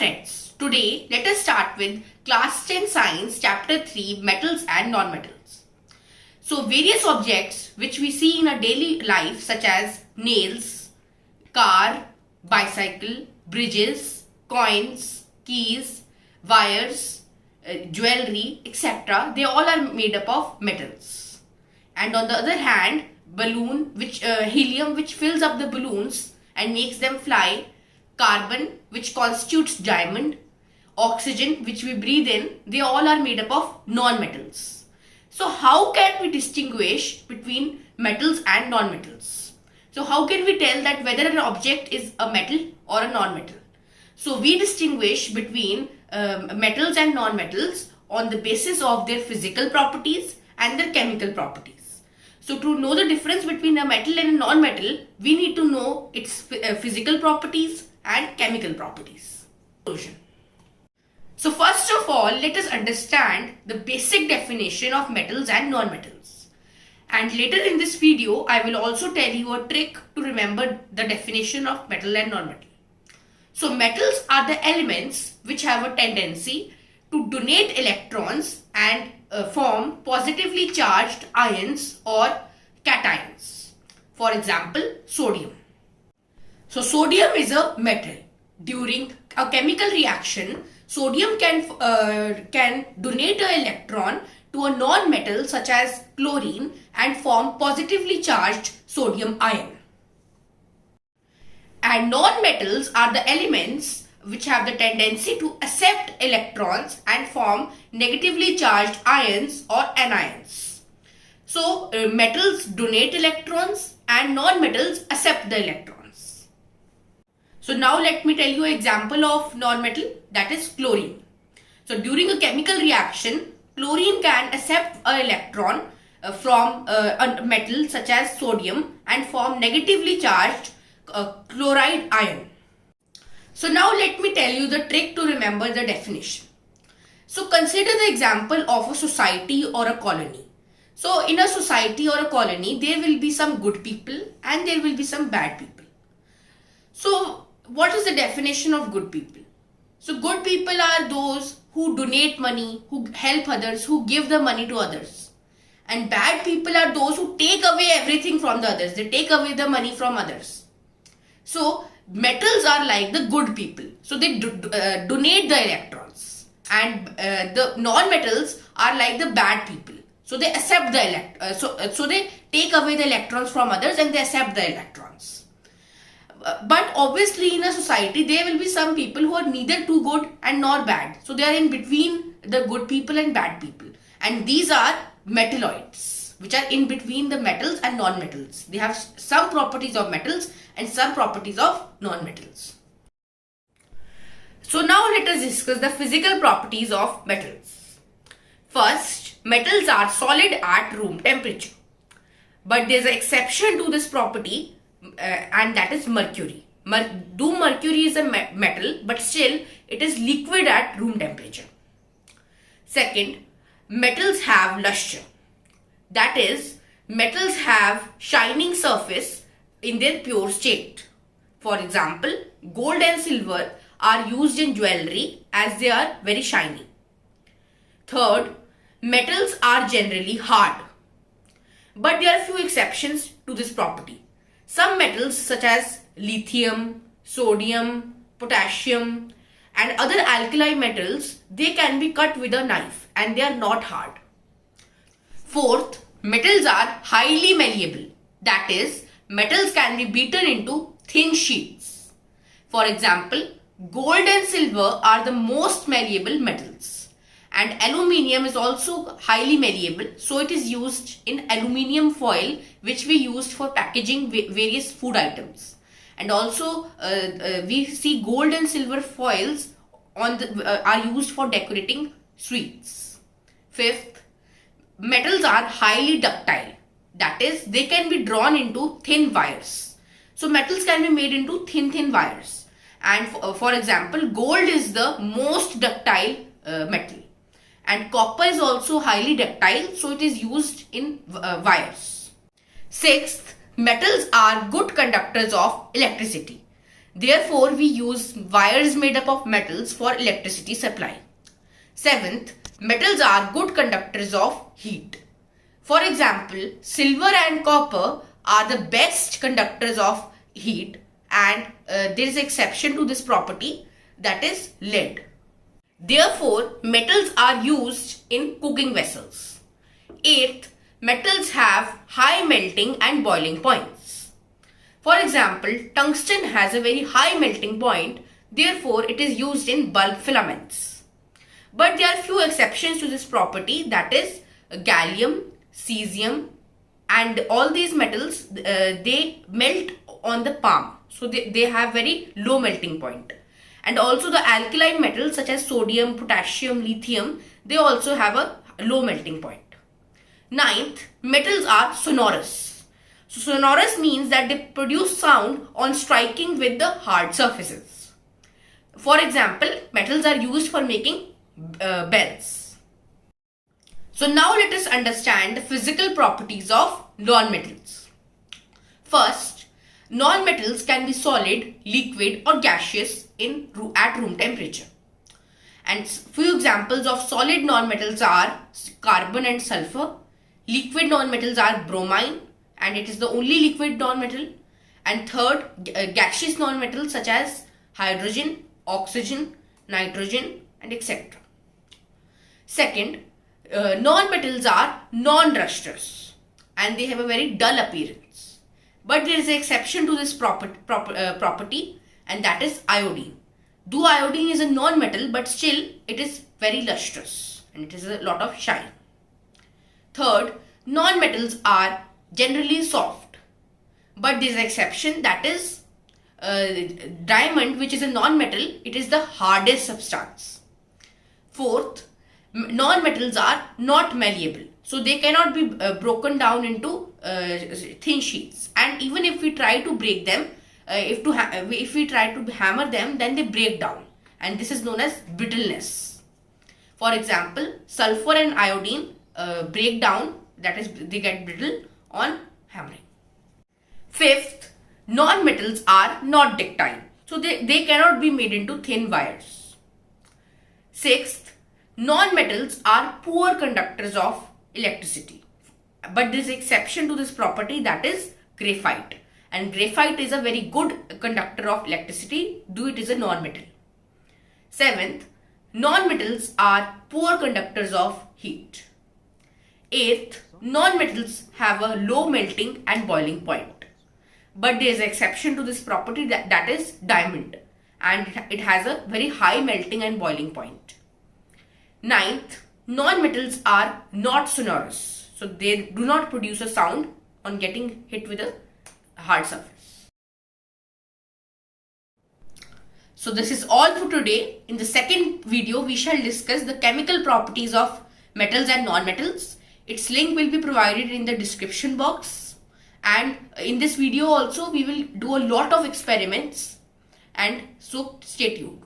friends, today let us start with Class 10 Science Chapter 3 Metals and Nonmetals. So various objects which we see in our daily life such as nails, car, bicycle, bridges, coins, keys, wires, jewelry, etc. they all are made up of metals. And on the other hand, balloon helium which fills up the balloons and makes them fly, carbon which constitutes diamond, oxygen which we breathe in, they all are made up of non-metals. So how can we distinguish between metals and non-metals? So how can we tell that whether an object is a metal or a non-metal? So we distinguish between metals and non-metals on the basis of their physical properties and their chemical properties. So to know the difference between a metal and a non-metal, we need to know its physical properties and chemical properties. So first of all, let us understand the basic definition of metals and non-metals. And later in this video, I will also tell you a trick to remember the definition of metal and non-metal. So metals are the elements which have a tendency to donate electrons and form positively charged ions or cations. For example, sodium. So sodium is a metal. During a chemical reaction, sodium can donate an electron to a non-metal such as chlorine and form positively charged sodium ion. And non-metals are the elements which have the tendency to accept electrons and form negatively charged ions or anions. So metals donate electrons and non-metals accept the electrons. So now let me tell you an example of non-metal, that is chlorine. So during a chemical reaction, chlorine can accept an electron from a metal such as sodium and form negatively charged chloride ion. So now let me tell you the trick to remember the definition. So consider the example of a society or a colony. So in a society or a colony, there will be some good people and there will be some bad people. So what is the definition of good people? So good people are those who donate money, who help others, who give the money to others. And bad people are those who take away everything from the others. They take away the money from others. So metals are like the good people. So they donate the electrons. And the non-metals are like the bad people. So they accept the so they take away the electrons from others and they accept the electrons. But obviously in a society there will be some people who are neither too good and nor bad. So they are in between the good people and bad people. And these are metalloids, which are in between the metals and non-metals. They have some properties of metals and some properties of non-metals. So now let us discuss the physical properties of metals. First, metals are solid at room temperature. But there is an exception to this property and that is mercury. Though mercury is a metal, but still it is liquid at room temperature. Second, metals have luster. That is, metals have shining surface in their pure state. For example, gold and silver are used in jewelry as they are very shiny. Third, metals are generally hard. But there are few exceptions to this property. Some metals such as lithium, sodium, potassium and other alkali metals, they can be cut with a knife and they are not hard. Fourth, metals are highly malleable. That is, metals can be beaten into thin sheets. For example, gold and silver are the most malleable metals. And aluminium is also highly malleable. So it is used in aluminium foil, which we used for packaging various food items. And also we see gold and silver foils are used for decorating sweets. Fifth, metals are highly ductile. That is, they can be drawn into thin wires. So metals can be made into thin wires. And for example, gold is the most ductile metal. And copper is also highly ductile, so it is used in wires. Sixth, metals are good conductors of electricity. Therefore, we use wires made up of metals for electricity supply. 7th, metals are good conductors of heat. For example, silver and copper are the best conductors of heat, and there is an exception to this property, that is lead. Therefore, metals are used in cooking vessels. 8th, metals have high melting and boiling points. For example, tungsten has a very high melting point, therefore it is used in bulb filaments. But there are few exceptions to this property, that is gallium, cesium, and all these metals, they melt on the palm. So they have very low melting point. And also the alkaline metals such as sodium, potassium, lithium, they also have a low melting point. 9th, metals are sonorous. So sonorous means that they produce sound on striking with the hard surfaces. For example, metals are used for making bells. So now let us understand the physical properties of nonmetals. First, nonmetals can be solid, liquid or gaseous at room temperature. And few examples of solid nonmetals are carbon and sulfur. Liquid nonmetals are bromine, and it is the only liquid nonmetal. And third, gaseous nonmetals such as hydrogen, oxygen, nitrogen, and etc. Second, nonmetals are non-lustrous and they have a very dull appearance. But there is an exception to this property, and that is iodine. Though iodine is a non-metal, but still it is very lustrous and it is a lot of shine. Third, non-metals are generally soft, but there is an exception, that is diamond, which is a non-metal, it is the hardest substance. Fourth, non-metals are not malleable, so they cannot be broken down into thin sheets, and even if we try to break them, if we try to hammer them, then they break down, and this is known as brittleness. For example, sulfur and iodine break down, that is they get brittle on hammering. Fifth, non-metals are not ductile, so they cannot be made into thin wires. Sixth, non-metals are poor conductors of electricity, but there is an exception to this property, that is graphite, and graphite is a very good conductor of electricity, though it is a non-metal. Seventh, non-metals are poor conductors of heat. Eighth, non-metals have a low melting and boiling point, but there is an exception to this property, that is diamond, and it has a very high melting and boiling point. Ninth, non-metals are not sonorous, so they do not produce a sound on getting hit with a hard surface. So this is all for today. In the second video, we shall discuss the chemical properties of metals and non-metals. Its link will be provided in the description box, and in this video also we will do a lot of experiments, and so stay tuned.